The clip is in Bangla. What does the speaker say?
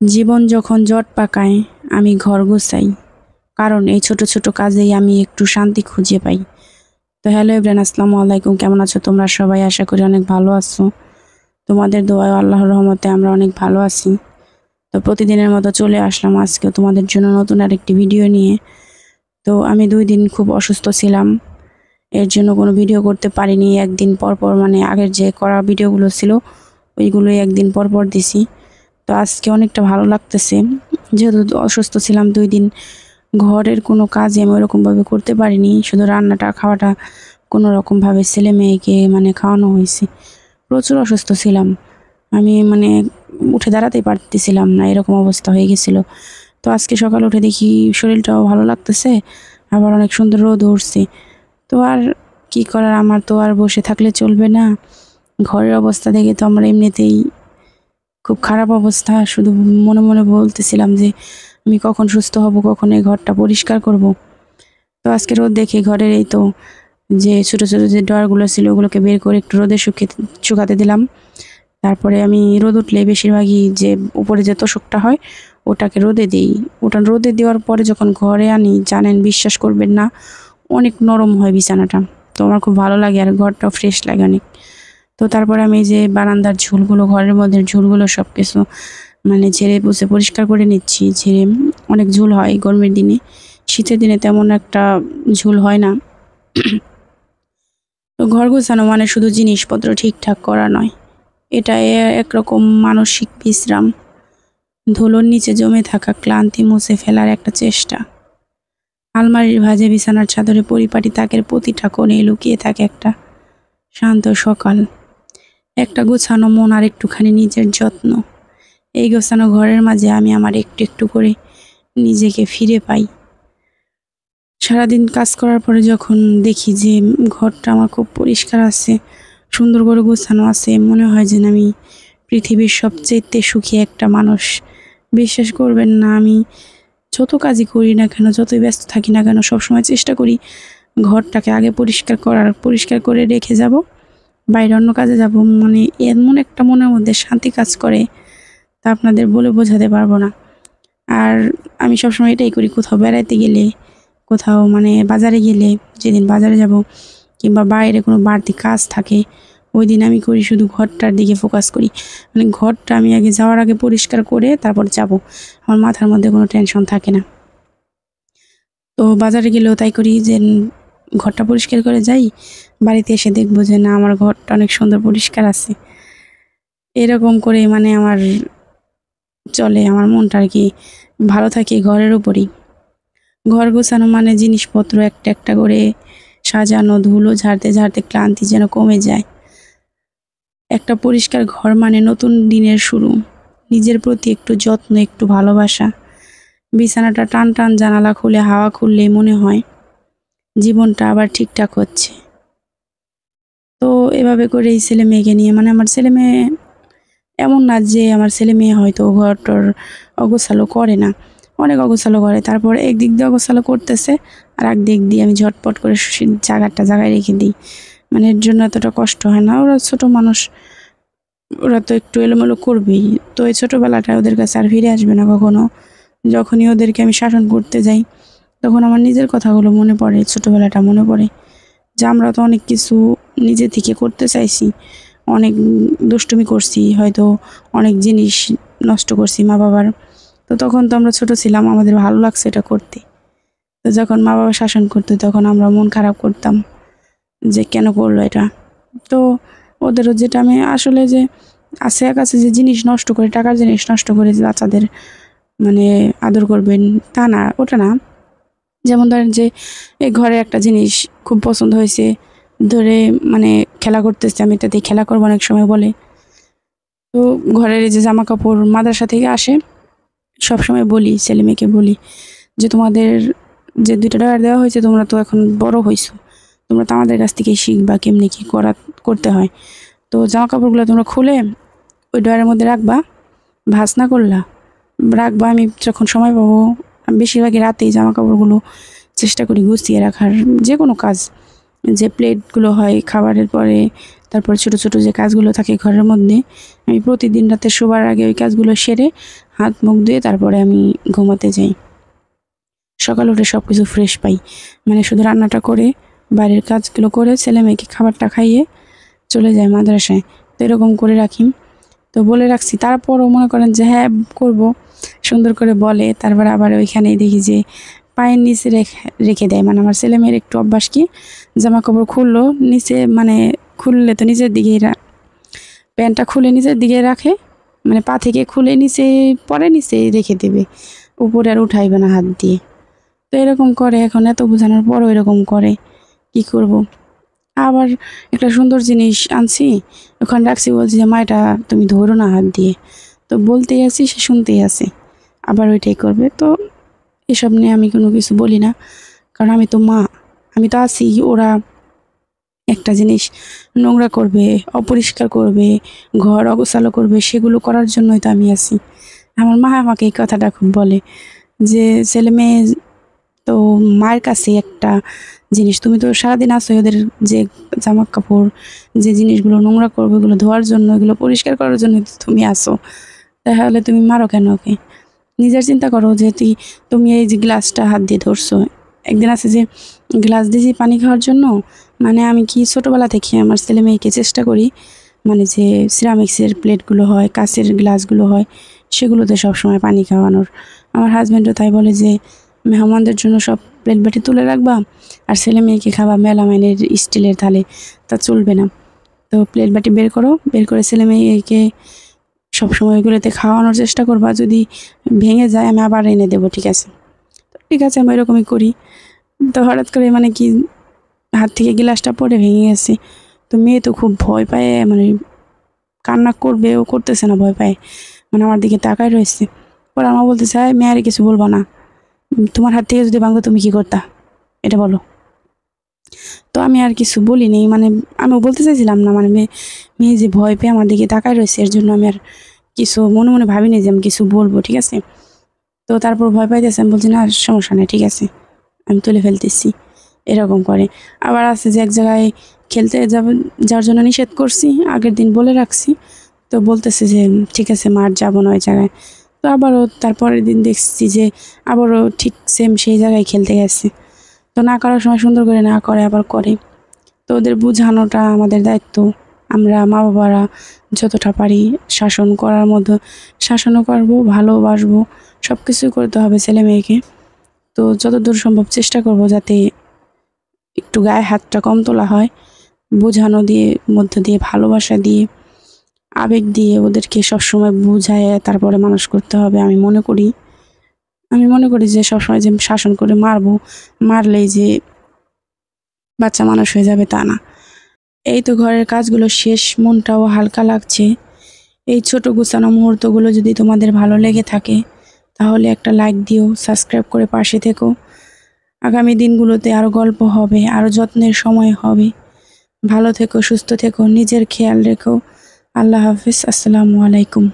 জীবন যখন জট পাকায় আমি ঘর গোছাই, কারণ এই ছোট ছোট কাজেই আমি একটু শান্তি খুঁজে পাই। তো হ্যালো এভরিওয়ান, আসসালামু আলাইকুম। কেমন আছো তোমরা সবাই? আশা করি অনেক ভালো আছো। তোমাদের দোয়ায় আল্লাহর রহমতে আমরা অনেক ভালো আছি। তো প্রতিদিনের মতো চলে আসলাম আজকেও তোমাদের জন্য নতুন আরেকটি ভিডিও নিয়ে। তো আমি 2 দিন খুব অসুস্থ ছিলাম, এর জন্য কোনো ভিডিও করতে পারিনি। একদিন পর পর মানে আগের যে করা ভিডিওগুলো ছিল ওইগুলোই একদিন পর পর দিছি। তো আজকে অনেকটা ভালো লাগতেছে, যেহেতু অসুস্থ ছিলাম 2 দিন। ঘরের কোনো কাজই আমি ওরকমভাবে করতে পারিনি, শুধু রান্নাটা খাওয়াটা কোনো রকমভাবে ছেলে মেয়েকে মানে খাওয়ানো হয়েছে। প্রচুর অসুস্থ ছিলাম আমি, মানে উঠে দাঁড়াতেই পারতেছিলাম না, এরকম অবস্থা হয়ে গেছিল। তো আজকে সকালে উঠে দেখি শরীরটাও ভালো লাগতেছে, আবার অনেক সুন্দর রোদ উঠছে। তো আর কি করার, আমার তো আর বসে থাকলে চলবে না। ঘরের অবস্থা দেখে তো আমরা এমনিতেই খুব খারাপ অবস্থা। শুধু মনে মনে বলতেছিলাম যে আমি কখন সুস্থ হব, কখন এই ঘরটা পরিষ্কার করব। তো আজকে রোদ দেখে ঘরের এই তো যে ছোট ছোট যে ড্রয়ারগুলো ছিল ওগুলোকে বের করে একটু রোদে শুকাতে দিলাম। তারপরে আমি রোদ উঠলে বেশিরভাগই যে উপরে যে তোশকটা হয় ওটাকে রোদে দিই। ওটা রোদে দেওয়ার পরে যখন ঘরে আনি, জানেন বিশ্বাস করবেন না, অনেক নরম হয় বিছানাটা। তো আমার খুব ভালো লাগে আর ঘরটাও ফ্রেশ লাগে অনেক। তো তারপরে আমি এই যে বারান্দার ঝুলগুলো, ঘরের মধ্যে ঝুলগুলো সব কিছু মানে ঝেড়ে পুছে পরিষ্কার করে নিচ্ছি। ঝেড়ে অনেক ঝুল হয় গরমের দিনে, শীতের দিনে তেমন একটা ঝুল হয় না। তো ঘর গোছানো মানে শুধু জিনিসপত্র ঠিকঠাক করা নয়, এটা একরকম মানসিক বিশ্রাম। ধুলোর নিচে জমে থাকা ক্লান্তি মুছে ফেলার একটা চেষ্টা। আলমারির ভাঁজে, বিছানার চাদরে, পরিপাটি তাকের প্রতিটা কোণে লুকিয়ে থাকে একটা শান্ত সকাল, একটা গোছানো মন আর একটুখানি নিজের যত্ন। এই গোছানো ঘরের মাঝে আমি আমার একটু একটু করে নিজেকে ফিরে পাই। সারাদিন কাজ করার পরে যখন দেখি যে ঘরটা আমার খুব পরিষ্কার আছে, সুন্দর করে গোছানো আছে, মনে হয় যেন আমি পৃথিবীর সবচেয়ে সুখী একটা মানুষ। বিশ্বাস করবেন না, আমি যত কাজই করি না কেন, যতই ব্যস্ত থাকি না কেন, সবসময় চেষ্টা করি ঘরটাকে আগে পরিষ্কার করে রেখে যাব, বাইরে অন্য কাজে যাব। মানে এমন একটা মনের মধ্যে শান্তি কাজ করে, তা আপনাদের বলে বোঝাতে পারবো না। আর আমি সবসময় এটাই করি, কোথাও বেড়াইতে গেলে, কোথাও মানে বাজারে গেলে, যেদিন বাজারে যাব কিংবা বাইরে কোনো বাড়তি কাজ থাকে, ওই দিন আমি করি শুধু ঘরটার দিকে ফোকাস করি। মানে ঘরটা আমি আগে যাওয়ার আগে পরিষ্কার করে তারপর যাব, আমার মাথার মধ্যে কোনো টেনশন থাকে না। তো বাজারে গেলেও তাই করি যে ঘরটা পরিষ্কার করে যাই, বাড়িতে এসে দেখবো যে না, আমার ঘরটা অনেক সুন্দর পরিষ্কার আছে। এরকম করে মানে আমার চলে, আমার মনটা আর কি ভালো থাকে ঘরের উপরই। ঘর গোছানো মানে জিনিসপত্র একটা একটা করে সাজানো, ধুলো ঝাড়তে ঝাড়তে ক্লান্তি যেন কমে যায়। একটা পরিষ্কার ঘর মানে নতুন দিনের শুরু, নিজের প্রতি একটু যত্ন, একটু ভালোবাসা। বিছানাটা টান টান, জানালা খুলে হাওয়া খুললেই মনে হয় জীবনটা আবার ঠিকঠাক হচ্ছে। তো এভাবে করে এই ছেলে মেয়েকে নিয়ে, মানে আমার ছেলে মেয়ে এমন না যে আমার ছেলে মেয়ে হয়তো ঘর টর অগোছালো করে না, অনেক অগোছালো করে। তারপর একদিক দিয়ে অগোছালো করতেছে আর এক দিক দিয়ে আমি ঝটপট করে জায়গায় রেখে দিই। মানে এর জন্য এতটা কষ্ট হয় না। ওরা ছোট মানুষ, ওরা তো একটু এলোমেলো করবেই। তো এই ছোটোবেলাটা ওদের কাছে আর ফিরে আসবে না কখনো। যখনই ওদেরকে আমি শাসন করতে যাই তখন আমার নিজের কথাগুলো মনে পড়ে, ছোটোবেলাটা মনে পড়ে যে আমরা তো অনেক কিছু নিজে থেকে করতে চাইছি, অনেক দুষ্টুমি করছি, হয়তো অনেক জিনিস নষ্ট করছি মা বাবার। তো তখন তো আমরা ছোট ছিলাম, আমাদের ভালো লাগছে এটা করতে। তো যখন মা বাবা শাসন করতো তখন আমরা মন খারাপ করতাম যে কেন করলো এটা। তো ওদেরও যেটা আমি আসলে যে আছে কাছে যে জিনিস নষ্ট করে, টাকার জিনিস নষ্ট করে যে বাচ্চাদের মানে আদর করবেন, তা না, ওটা না। যেমন ধরেন যে এই ঘরে একটা জিনিস খুব পছন্দ হয়েছে, ধরে মানে খেলা করতেছে, আমি এটাতে খেলা করবো অনেক সময় বলে। তো ঘরের এই যে জামা কাপড় মাদ্রাসা থেকে আসে, সব সময় বলি, ছেলে মেয়েকে বলি যে তোমাদের যে 2টা ড্রয়ার দেওয়া হয়েছে, তোমরা তো এখন বড় হয়েছো, তোমরা তো আমাদের কাছ থেকেই শিখবা কেমনি কী করতে হয়। তো জামা কাপড়গুলো তোমরা খুলে ওই ড্রয়ারের মধ্যে রাখবা, ভাঁজ না করলা রাখবা। আমি যখন সময় পাবো, আমি বেশিরভাগই রাতেই জামা কাপড়গুলো চেষ্টা করি গুছিয়ে রাখার। যে কোনো কাজ, যে প্লেটগুলো হয় খাবারের পরে, তারপর ছোট ছোট যে কাজগুলো থাকে ঘরের মধ্যে আমি প্রতিদিন রাতে শোবার আগে ওই কাজগুলো সেরে হাত মুখ ধুয়ে তারপরে আমি ঘুমাতে যাই। সকালে উঠে সব কিছু ফ্রেশ পাই, মানে শুধু রান্নাটা করে বাড়ির কাজগুলো করে ছেলে মেয়েকে খাবারটা খাইয়ে চলে যায় মাদ্রাসায়। তো এরকম করে রাখি। তো বলে রাখছি, তারপরও মনে করেন যে হ্যাঁ করব, সুন্দর করে বলে, তারপরে আবার ওইখানেই দেখি যে পায়ের নিচে রেখে দেয়। মানে আমার ছেলে মেয়ের একটু অভ্যাস কি, জামা কাপড় খুললো নিচে, মানে খুললে তো নিচের দিকে প্যান্টটা খুলে নিচের দিকে রাখে, মানে পা থেকে খুলে নিচে পরে নিচে রেখে দেবে, উপরে আর উঠাইবে না হাত দিয়ে। তো এরকম করে, এখন এত বোঝানোর পরও এরকম করে, কি করব। আবার একটা সুন্দর জিনিস আনছি ওখানে রাখছি, বলছি যে মা এটা তুমি ধরো না হাত দিয়ে। তো বলতেই আছি, সে শুনতেই আছে, আবার ওইটাই করবে। তো এসব নিয়ে আমি কোনো কিছু বলি না, কারণ আমি তো মা, আমি তো আছি। ওরা একটা জিনিস নোংরা করবে, অপরিষ্কার করবে, ঘর অগোছালো করবে, সেগুলো করার জন্যই তো আমি আছি। আমার মা আমাকে এই কথাটা খুব বলে যে ছেলে মেয়ে তো মায়ের কাছে একটা জিনিস, তুমি তো সারাদিন আসো ওদের যে জামা কাপড়, যে জিনিসগুলো নোংরা করবে ওগুলো ধোয়ার জন্য, এগুলো পরিষ্কার করার জন্য তুমি আসো, তাহলে তুমি মারো কেন ওকে? নিজের চিন্তা করো যে তুমি এই যে গ্লাসটা হাত দিয়ে ধরছো, একদিন আছে যে গ্লাস দিয়েছি পানি খাওয়ার জন্য, মানে আমি কি ছোটোবেলা থেকে আমার ছেলে মেয়েকে চেষ্টা করি, মানে যে সিরামিক্সের প্লেটগুলো হয়, কাঁচের গ্লাসগুলো হয়, সেগুলোতে সবসময় পানি খাওয়ানোর। আমার হাজব্যান্ডও তাই বলে যে মেহমানদের জন্য সব প্লেট বাটি তুলে রাখবা, আর ছেলে মেয়েকে খাবা মেলামাইনের স্টিলের থালে, তা চলবে না। তো প্লেট বাটি বের করো, বের করে ছেলে মেয়েকে সবসময় ওইগুলোতে খাওয়ানোর চেষ্টা করবা, যদি ভেঙে যায় আমি আবার এনে দেবো, ঠিক আছে? তো ঠিক আছে, আমি এরকমই করি। তো হঠাৎ করে মানে কি হাত থেকে গ্লাসটা পড়ে ভেঙে গেছে। তো মেয়ে তো খুব ভয় পায়, মানে কান্না করবে, ও করতেছে না, ভয় পায়, মানে আমার দিকে তাকায় রয়েছে। পরে আমার বলতে চায় মেয়ে আর কিছু বলবো না, তোমার হাত থেকে যদি ভাঙতো তুমি কি করতা, এটা বলো। তো আমি আর কিছু বলিনি, মানে আমিও বলতে চাইছিলাম না, মানে মেয়ে যে ভয় পেয়ে আমার দিকে তাকায় রয়েছে, এর জন্য আমি আর কিছু মনে মনে ভাবিনি যে আমি কিছু বলবো, ঠিক আছে? তো তারপর ভয় পাইতেছে, আমি বলছি না সমস্যা নেই, ঠিক আছে, আমি তুলে ফেলতেছি, এরকম করে। আবার আছে যে এক জায়গায় খেলতে যাওয়ার জন্য নিষেধ করছি, আগের দিন বলে রাখছি, তো বলতেছে যে ঠিক আছে মার যাবো না ওই জায়গায়। তো আবারও তারপরের দিন দেখছি যে আবারও ঠিক সেম সেই জায়গায় খেলতে গেছে। তো না করার সময় সুন্দর করে না করে, আবার করে। তো ওদের বোঝানোটা আমাদের দায়িত্ব। আমরা মা বাবারা যতটা পারি শাসন করার মধ্যে শাসনও করবো, ভালোবাসবো, সব কিছুই করতে হবে ছেলে মেয়েকে। তো যতদূর সম্ভব চেষ্টা করব যাতে একটু গায়ে হাতটা কম তোলা হয়, বোঝানো দিয়ে, মধ্য দিয়ে, ভালোবাসা দিয়ে, আবেগ দিয়ে ওদেরকে সবসময় বুঝায় তারপরে মানুষ করতে হবে। আমি মনে করি যে সবসময় যে শাসন করে মারলেই যে বাচ্চা মানুষ হয়ে যাবে তা না। এই তো ঘরের কাজগুলো শেষ, মনটাও হালকা লাগছে। এই ছোট গুছানো মুহূর্তগুলো যদি তোমাদের ভালো লেগে থাকে তাহলে একটা লাইক দিও, সাবস্ক্রাইব করে পাশে থেকো। আগামী দিনগুলোতে আরও গল্প হবে, আরও যত্নের সময় হবে। ভালো থেকো, সুস্থ থেকো, নিজের খেয়াল রেখো। আল্লাহ হাফিজ, আসসালামু আলাইকুম।